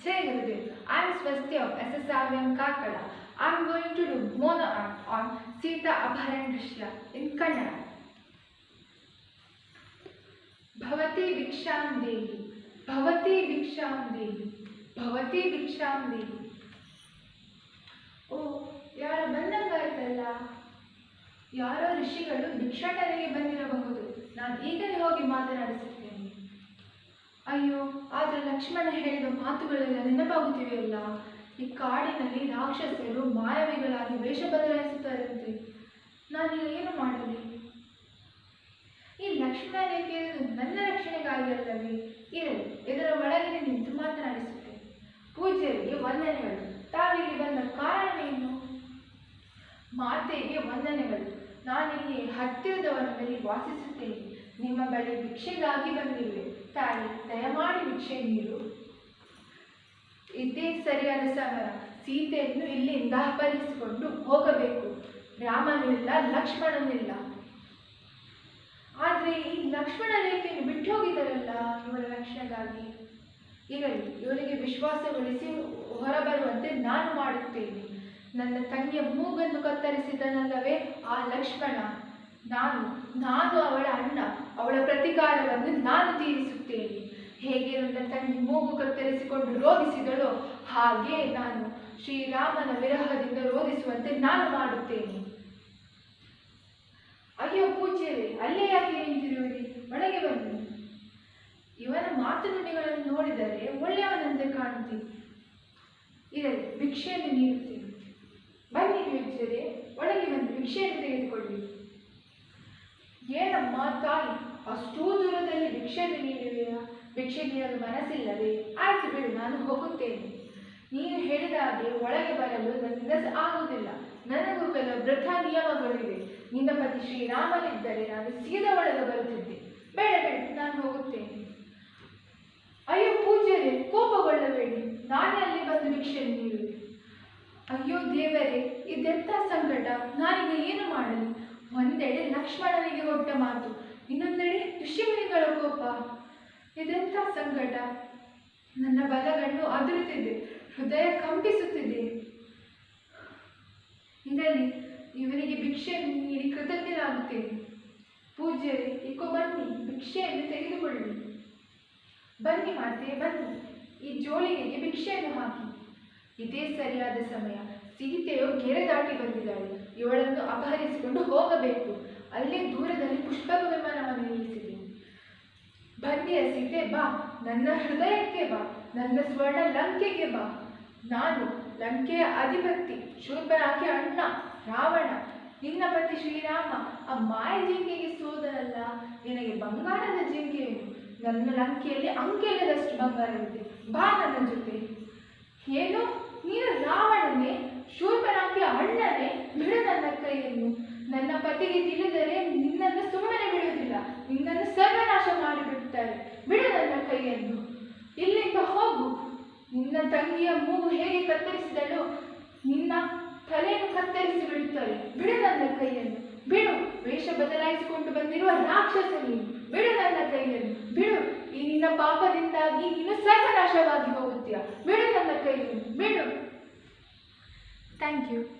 Jai Gurudev. I am Swasti of SSRVM Karkala. I am going to do mono art on Sita Abharan Drishya in Kannada. Bhavati Viksham Devi, Bhavati Viksham Devi, Bhavati Viksham Devi. ಓ ಯಾರು ಬಂದಂಗಾಯ್ತಲ್ಲ. ಯಾರೋ ಋಷಿಗಳು ಭಿಕ್ಷಾಟನೆಗೆ ಬಂದಿರಬಹುದು. ನಾನು ಈಗಲೇ ಹೋಗಿ ಮಾತನಾಡಿಸುತ್ತೇನೆ. ಅಯ್ಯೋ, ಆದರೆ ಲಕ್ಷ್ಮಣ ಹೇಳಿದ ಮಾತುಗಳೆಲ್ಲ ನೆನಪಾಗುತ್ತಿವೆಯಲ್ಲ. ಈ ಕಾಡಿನಲ್ಲಿ ರಾಕ್ಷಸರು ಮಾಯಾವಿಗಳಾಗಿ ವೇಷ ಬದಲಾಯಿಸುತ್ತಾರಂತೆ. ನಾನೀಗ ಏನು ಮಾಡಲಿ? ಈ ಲಕ್ಷ್ಮಣ ರೇಖೆ ನನ್ನ ರಕ್ಷಣೆಗಾಗಿ ಅಲ್ಲವೇ? ಇರಲಿ, ಇದರ ಒಳಗೆ ನಿಂತು ಮಾತನಾಡಿಸುತ್ತೇನೆ. ಪೂಜ್ಯರಿಗೆ ವಂದನೆಗಳು. ತಾವಿಲ್ಲಿ ಬಂದ ಕಾರಣವೇನು? ಮಾತೆಗೆ ವಂದನೆಗಳು. ನಾನಿಲ್ಲಿ ಹತ್ತಿರದವನಲ್ಲಿ ವಾಸಿಸುತ್ತೇನೆ. ನಿಮ್ಮ ಬಳಿ ಭಿಕ್ಷೆಗಾಗಿ ಬಂದಿರುವೆ. ತಾಯಿ, ದಯಮಾಡಿ ಭಿಕ್ಷೆ ನೀಡು. ಇದೇ ಸರಿಯಾದ ಸಮಯ. ಸೀತೆಯನ್ನು ಇಲ್ಲಿಂದ ಅಪಹರಿಸಿಕೊಂಡು ಹೋಗಬೇಕು. ರಾಮನಿಲ್ಲ, ಲಕ್ಷ್ಮಣನಿಲ್ಲ. ಆದರೆ ಈ ಲಕ್ಷ್ಮಣ ರೇಖೆಯನ್ನು ಬಿಟ್ಟು ಹೋಗಿದ್ದಾರಲ್ಲ ಇವರ ರಕ್ಷಣೆಗಾಗಿ. ಇರಲಿ, ಇವರಿಗೆ ವಿಶ್ವಾಸಗೊಳಿಸಿ ಹೊರಬರುವಂತೆ ನಾನು ಮಾಡುತ್ತೇನೆ. ನನ್ನ ತಂಗಿಯ ಮೂಗನ್ನು ಕತ್ತರಿಸಿದನಲ್ಲವೇ ಆ ಲಕ್ಷ್ಮಣ. ನಾನು ಅವಳ ಅಣ್ಣ. ಅವಳ ಪ್ರತಿಕಾರವನ್ನು ನಾನು ತೀರಿಸುತ್ತೇನೆ. ಹೇಗೆ ನನ್ನ ತಂಗಿ ಮೂಗು ಕತ್ತರಿಸಿಕೊಂಡು ರೋಧಿಸಿದಳೋ ಹಾಗೆ ನಾನು ಶ್ರೀರಾಮನ ವಿರಹದಿಂದ ರೋಧಿಸುವಂತೆ ನಾನು ಮಾಡುತ್ತೇನೆ. ಅಯ್ಯೋ ಪೂಜ್ಯರೇ, ಅಲ್ಲೇ ಯಾಕೆ ನಿಂತಿರುವಿರಿ? ಒಳಗೆ ಬನ್ನಿ. ಇವನ ಮಾತು ನುಡಿಗಳನ್ನು ನೋಡಿದರೆ ಒಳ್ಳೆಯವನಂತೆ ಕಾಣುತ್ತೀನಿ. ಇರಲಿ, ಭಿಕ್ಷೆಯನ್ನು ನೀಡುತ್ತೇನೆ. ಬನ್ನಿ ಪೂಜ್ಯರೇ, ಒಳಗೆ ಬಂದು ಭಿಕ್ಷೆಯನ್ನು ತೆಗೆದುಕೊಳ್ಳಿ. ಏನಮ್ಮ ತಾಯಿ, ಅಷ್ಟೂ ದೂರದಲ್ಲಿ ಭಿಕ್ಷೆಯನ್ನು ನೀಡುವೆಯಾ? ಭಿಕ್ಷೆ ನೀಡಲು ಮನಸ್ಸಿಲ್ಲವೇ? ಆಯ್ತು ಬಿಡು, ನಾನು ಹೋಗುತ್ತೇನೆ. ನೀನು ಹೇಳಿದ ಹಾಗೆ ಒಳಗೆ ಬರಲು ನನ್ನಿಂದ ಆಗುವುದಿಲ್ಲ. ನನಗೂ ಕೆಲವು ವೃಥ ನಿಯಮಗಳಿವೆ. ನಿನ್ನ ಪತಿ ಶ್ರೀರಾಮನಿದ್ದರೆ ನಾನು ಸೀದಾ ಒಳಗೆ ಬರುತ್ತಿದ್ದೆ. ಬೇಡ ಬೇಡ, ನಾನು ಹೋಗುತ್ತೇನೆ. ಅಯ್ಯೋ ಪೂಜ್ಯರೇ, ಕೋಪಗೊಳ್ಳಬೇಡಿ. ನಾನೇ ಅಲ್ಲಿ ಬಂದು ಭಿಕ್ಷೆಯನ್ನು ನೀಡುವೆ. ಅಯ್ಯೋ ದೇವರೇ, ಇದೆಂಥ ಸಂಕಟ! ನಾನೀಗ ಏನು ಮಾಡಲಿ? ಒಂದೆಡೆ ಲಕ್ಷ್ಮಣನಿಗೆ ಕೊಟ್ಟ ಮಾತು, ಇನ್ನೊಂದೆಡೆ ಋಷಿಮುನಿಗಳ ಕೋಪ. ಇದೆಂಥ ಸಂಕಟ! ನನ್ನ ಬಲಗಣ್ಣು ಅದುರುತ್ತಿದೆ, ಹೃದಯ ಕಂಪಿಸುತ್ತಿದೆ. ಇದರಲ್ಲಿ ಇವರಿಗೆ ಭಿಕ್ಷೆಯನ್ನು ನೀಡಿ ಕೃತಜ್ಞನಾಗುತ್ತೇನೆ. ಪೂಜ್ಯರೇ, ಈಕೋ ಬನ್ನಿ, ಭಿಕ್ಷೆಯನ್ನು ತೆಗೆದುಕೊಳ್ಳಿ. ಬನ್ನಿ ಮಾತೆ, ಬನ್ನಿ. ಈ ಜೋಳಿಗೆಗೆ ಭಿಕ್ಷೆಯನ್ನು ಹಾಕಿ. ಇದೇ ಸರಿಯಾದ ಸಮಯ. ಸೀತೆಯು ಗೆರೆ ದಾಟಿ ಬಂದಿದ್ದಾಳೆ. ಇವಳನ್ನು ಅಪಹರಿಸಿಕೊಂಡು ಹೋಗಬೇಕು. ಅಲ್ಲೇ ದೂರದಲ್ಲಿ ಪುಷ್ಪಕ ವಿಮಾನವನ್ನು ನಿಲ್ಲಿಸಿದೆ. ಬಂದಿಯ ಸೀತೆ, ಬಾ. ನನ್ನ ಹೃದಯಕ್ಕೆ ಬಾ. ನನ್ನ ಸ್ವರ್ಣ ಲಂಕೆಗೆ ಬಾ. ನಾನು ಲಂಕೆಯ ಅಧಿಪತಿ, ಶೂರ್ಪನಾಗಿ ಅಣ್ಣ ರಾವಣ. ನಿನ್ನ ಪತಿ ಶ್ರೀರಾಮ ಆ ಮಾಯ ಜಿಂಕೆಗೆ ಸೋದರಲ್ಲ. ನಿನಗೆ ಬಂಗಾರದ ಜಿಂಕೆಯನ್ನು. ನನ್ನ ಲಂಕೆಯಲ್ಲಿ ಅಂಕೆಲ್ಲದಷ್ಟು ಬಂಗಾರವಿದೆ. ಬಾ ನನ್ನ ಜೊತೆ. ಏನು, ನೀನು ರಾವಣನೇ? ಶೂರ್ಪನಾಗಿ ಅಣ್ಣನೇ? ಬಿಡು ನನ್ನ ಕೈಯನ್ನು. ನನ್ನ ಪತಿಗೆ ತಿಳಿದರೆ ನಿನ್ನನ್ನು ಸುಮ್ಮನೆ ಬಿಡುವುದಿಲ್ಲ. ನಿನ್ನನ್ನು ಸರ್ವನಾಶ ಮಾಡಿಬಿಡುತ್ತಾರೆ. ಬಿಡು ನನ್ನ ಕೈಯನ್ನು. ಇಲ್ಲಿಂದ ಹೋಗು. ನಿನ್ನ ತಂಗಿಯ ಮೂಗು ಹೇಗೆ ಕತ್ತರಿಸಿದಳು, ನಿನ್ನ ತಲೆಯನ್ನು ಕತ್ತರಿಸಿ ಬಿಡುತ್ತಾರೆ. ಬಿಡು ನನ್ನ ಕೈಯನ್ನು. ಬಿಡು. ವೇಷ ಬದಲಾಯಿಸಿಕೊಂಡು ಬಂದಿರುವ ರಾಕ್ಷಸ ನೀನು. ಬಿಡು ನನ್ನ ಕೈಯನ್ನು. ಬಿಡು. ಈ ನಿನ್ನ ಪಾಪದಿಂದಾಗಿ ನೀನು ಸರ್ವನಾಶವಾಗಿ ಹೋಗುತ್ತೀಯ. ಬಿಡು ನನ್ನ ಕೈಯನ್ನು. ಬಿಡು. Thank you.